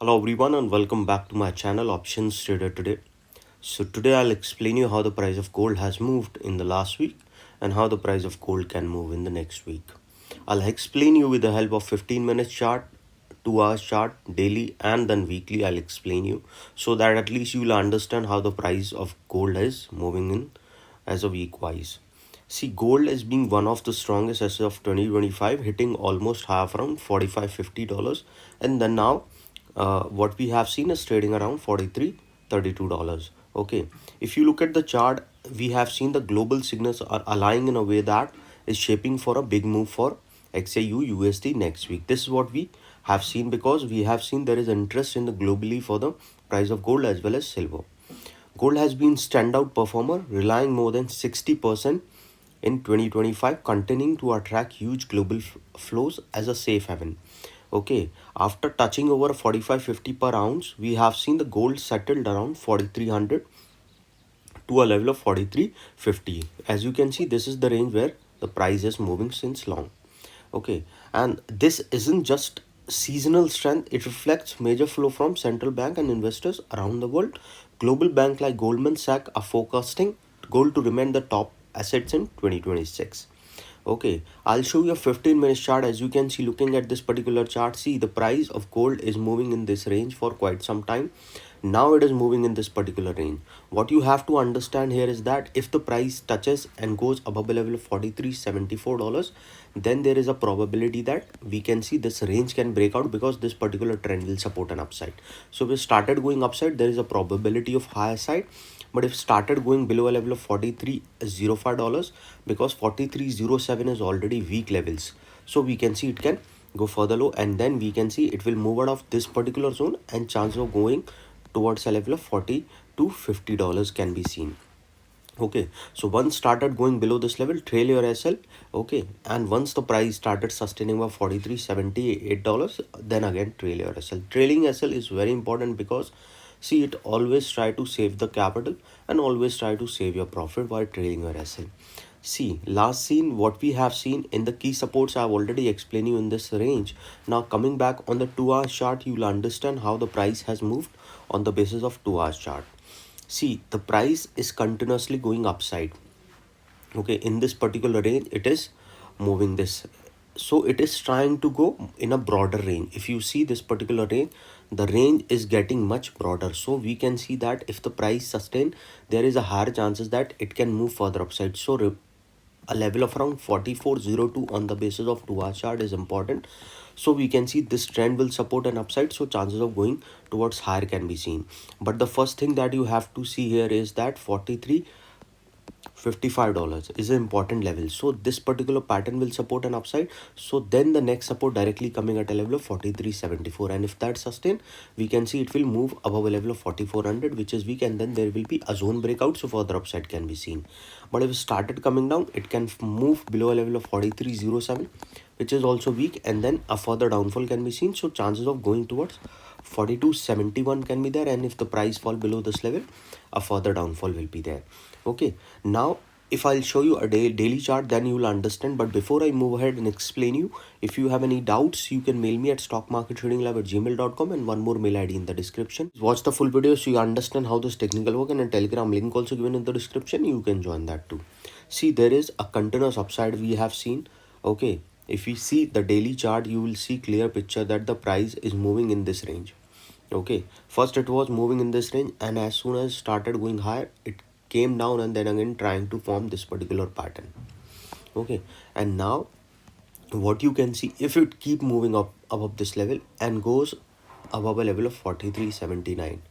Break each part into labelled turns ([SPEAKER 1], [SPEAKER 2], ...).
[SPEAKER 1] Hello everyone and welcome back to my channel Options Trader Today. So today I'll explain you how the price of gold has moved in the last week and how the price of gold can move in the next week. I'll explain you with the help of 15 minutes chart, 2 hours chart, daily and then weekly. I'll explain you so that at least you will understand how the price of gold is moving in as a week wise. See, gold is being one of the strongest as of 2025, hitting almost half around $45-50, and then now what we have seen is trading around $43-32. Okay, if you look at the chart, we have seen the global signals are aligning in a way that is shaping for a big move for XAU USD next week. This is what we have seen because we have seen there is interest in the globally for the price of gold as well as silver. Gold has been standout performer, relying more than 60% in 2025, continuing to attract huge global flows as a safe haven. Okay, after touching over 45.50 per ounce, we have seen the gold settled around 4300 to a level of 43.50. As you can see, this is the range where the price is moving since long. Okay, and this isn't just seasonal strength, it reflects major flow from central bank and investors around the world. Global bank like Goldman Sachs are forecasting gold to remain the top assets in 2026. Okay, I'll show you a 15 minutes chart. As you can see, looking at this particular chart, see the price of gold is moving in this range for quite some time. Now it is moving in this particular range. What you have to understand here is that if the price touches and goes above a level of $43.74, then there is a probability that we can see this range can break out because this particular trend will support an upside. So if it started going upside, there is a probability of higher side. But if started going below a level of $43.05, because 43.07 is already weak levels, so we can see it can go further low, and then we can see it will move out of this particular zone and chance of going towards a level of $40 to $50 can be seen. Okay, so once started going below this level, trail your SL. Okay, and once the price started sustaining about $43.78, then again trail your SL. Trailing SL is very important because see, it always try to save the capital and always try to save your profit while trailing your SL. See, last seen what we have seen in the key supports, I've already explained you in this range. Now coming back on the 2 hours chart, you'll understand how the price has moved on the basis of 2 hours chart. See, the price is continuously going upside. Okay, in this particular range, it is moving this. So it is trying to go in a broader range. If you see this particular range, the range is getting much broader. So we can see that if the price sustain, there is a higher chances that it can move further upside. So a level of around 4402 on the basis of 2 hour chart is important. So we can see this trend will support an upside, so chances of going towards higher can be seen. But the first thing that you have to see here is that $43.55 is an important level, so this particular pattern will support an upside. So then the next support directly coming at a level of 43.74, and if that sustain, we can see it will move above a level of 4400, which is weak, and then there will be a zone breakout, so further upside can be seen. But if it started coming down, it can move below a level of 43.07, which is also weak, and then a further downfall can be seen. So chances of going towards 42.71 can be there, and if the price fall below this level, a further downfall will be there. Okay, now if I'll show you a daily chart, then you will understand. But before I move ahead and explain you, if you have any doubts, you can mail me at stockmarkettradinglab@gmail.com, and one more mail ID in the description. Watch the full video so you understand how this technical work, and a telegram link also given in the description, you can join that too. See, there is a continuous upside we have seen. Okay, if we see the daily chart, you will see clear picture that the price is moving in this range. Okay, first it was moving in this range, and as soon as started going higher, it came down and then again trying to form this particular pattern. Okay, and now what you can see, if it keep moving up above this level and goes above a level of 43.79.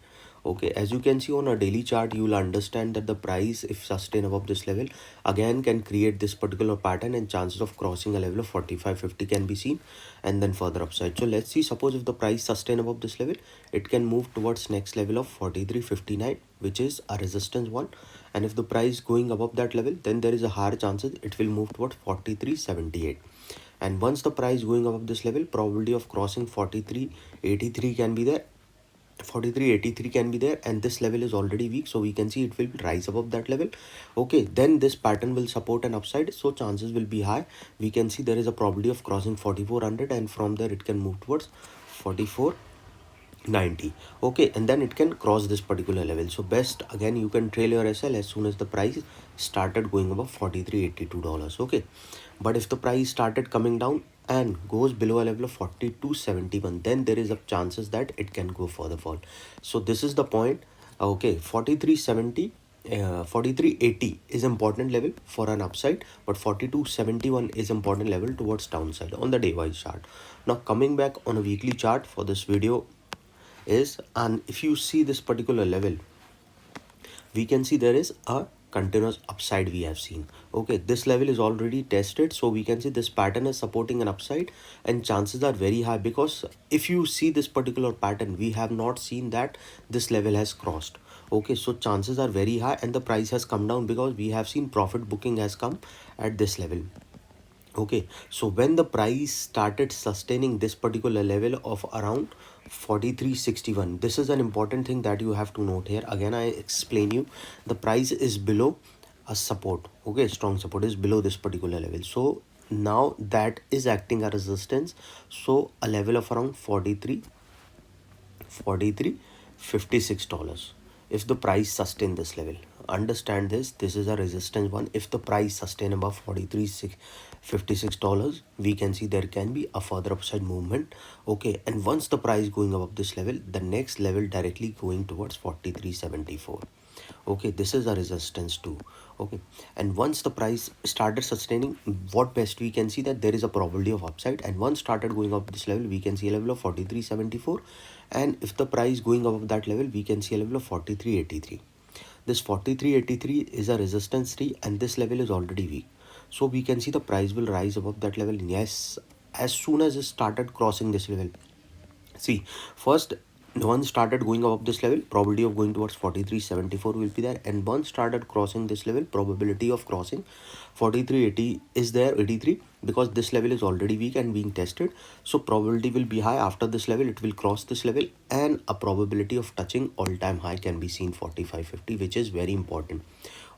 [SPEAKER 1] Okay, as you can see on a daily chart, you will understand that the price, if sustain above this level, again can create this particular pattern, and chances of crossing a level of 45.50 can be seen, and then further upside. So let's see, suppose if the price sustain above this level, it can move towards next level of 43.59, which is a resistance one. And if the price going above that level, then there is a higher chances it will move towards 43.78. And once the price going above this level, probability of crossing 43.83 can be there. 43.83 can be there, and this level is already weak, so we can see it will rise above that level. Okay, then this pattern will support an upside, so chances will be high. We can see there is a probability of crossing 4400, and from there it can move towards 44 90. Okay, and then it can cross this particular level. So best again, you can trail your SL as soon as the price started going above $43.82. Okay, but if the price started coming down and goes below a level of 42.71, then there is a chances that it can go further fall. So this is the point. Okay, 43.70, 43.80 is important level for an upside, but 42.71 is important level towards downside on the day wise chart. Now coming back on a weekly chart for this video is, and if you see this particular level, we can see there is a continuous upside we have seen. Okay, this level is already tested, so we can see this pattern is supporting an upside, and chances are very high, because if you see this particular pattern, we have not seen that this level has crossed. Okay, so chances are very high, and the price has come down because we have seen profit booking has come at this level. Okay, so when the price started sustaining this particular level of around 43.61, this is an important thing that you have to note here. Again, I explain you, the price is below a support. Okay, strong support is below this particular level. So now that is acting as resistance. So a level of around 43.56. If the price sustain this level, understand this is a resistance one. If the price sustain above $43.56, we can see there can be a further upside movement. Okay, and once the price going above this level, the next level directly going towards 43.74. Okay, this is a resistance too. Okay, and once the price started sustaining, what best we can see that there is a probability of upside, and once started going up this level, we can see a level of 43.74, and if the price going above that level, we can see a level of 43.83. This 43.83 is a resistance tree, and this level is already weak, so we can see the price will rise above that level. Yes, as soon as it started crossing this level, see, first once started going above this level, probability of going towards 43.74 will be there, and once started crossing this level, probability of crossing 43.80 is there, 83, because this level is already weak and being tested. So probability will be high. After this level, it will cross this level, and a probability of touching all-time high can be seen, 45.50, which is very important.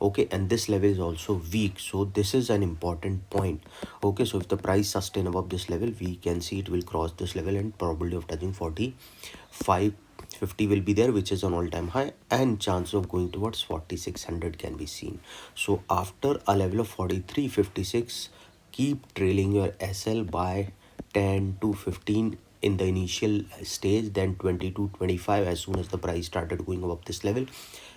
[SPEAKER 1] Okay, and this level is also weak, so this is an important point. Okay, so if the price sustain above this level, we can see it will cross this level, and probability of touching 45.50 will be there, which is an all-time high, and chance of going towards 4600 can be seen. So after a level of 43.56, keep trailing your SL by 10 to 15 in the initial stage, then 20 to 25 as soon as the price started going above this level,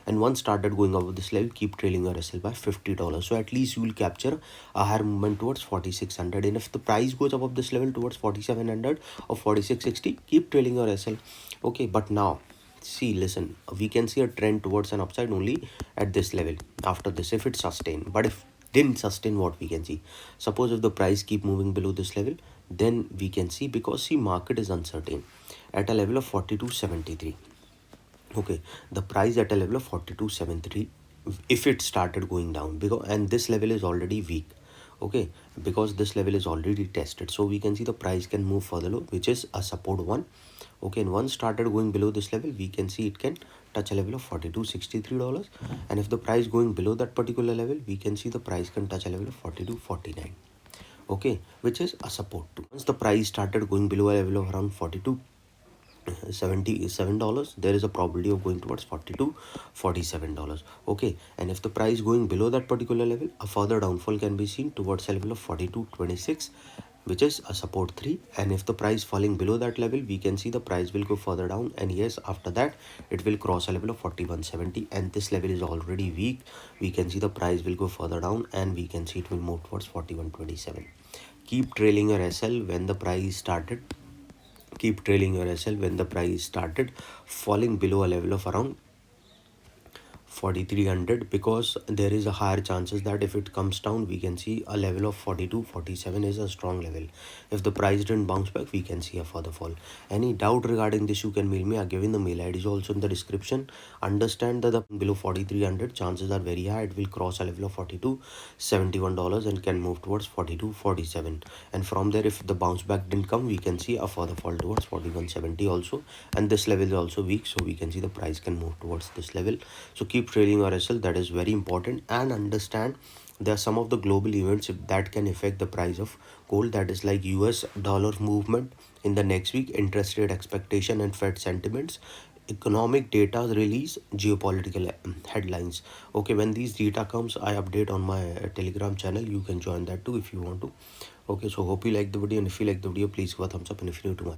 [SPEAKER 1] and once started going above this level, keep trailing your SL by $50. So at least you will capture a higher movement towards 4600, and if the price goes above this level towards 4700 or 4660, keep trailing your SL. Okay, but now see, listen, we can see a trend towards an upside only at this level after this, if it sustained. But if didn't sustain, what we can see, suppose if the price keep moving below this level, then we can see, because see, market is uncertain at a level of 42.73. Okay, the price at a level of 42.73, if it started going down, because, and this level is already weak. Okay, because this level is already tested, so we can see the price can move further low, which is a support one. Okay, and once started going below this level, we can see it can touch a level of $42.63, and if the price going below that particular level, we can see the price can touch a level of 42.49. Okay, which is a support too. Once the price started going below a level of around $42.77, there is a probability of going towards $42.47. Okay, and if the price going below that particular level, a further downfall can be seen towards a level of 42.26, which is a support 3, and if the price falling below that level, we can see the price will go further down, and yes, after that it will cross a level of 41.70, and this level is already weak. We can see the price will go further down, and we can see it will move towards 41.27. Keep trailing your SL when the price started keep trailing your SL when the price started falling below a level of around 4300, because there is a higher chances that if it comes down, we can see a level of 42.47 is a strong level. If the price didn't bounce back, we can see a further fall. Any doubt regarding this, you can mail me. I've given the mail ID is also in the description. Understand that the below 4300, chances are very high it will cross a level of $42.71 and can move towards 42.47, and from there, if the bounce back didn't come, we can see a further fall towards 41.70 also, and this level is also weak, so we can see the price can move towards this level. So keep trailing your SL, that is very important, and understand There are some of the global events that can affect the price of gold, that is like US dollar movement in the next week, interest rate expectation and Fed sentiments, economic data release, geopolitical headlines. Okay, when these data comes, I update on my Telegram channel. You can join that too if you want to. Okay, so hope you like the video, and if you like the video, please give a thumbs up, and if you're new to my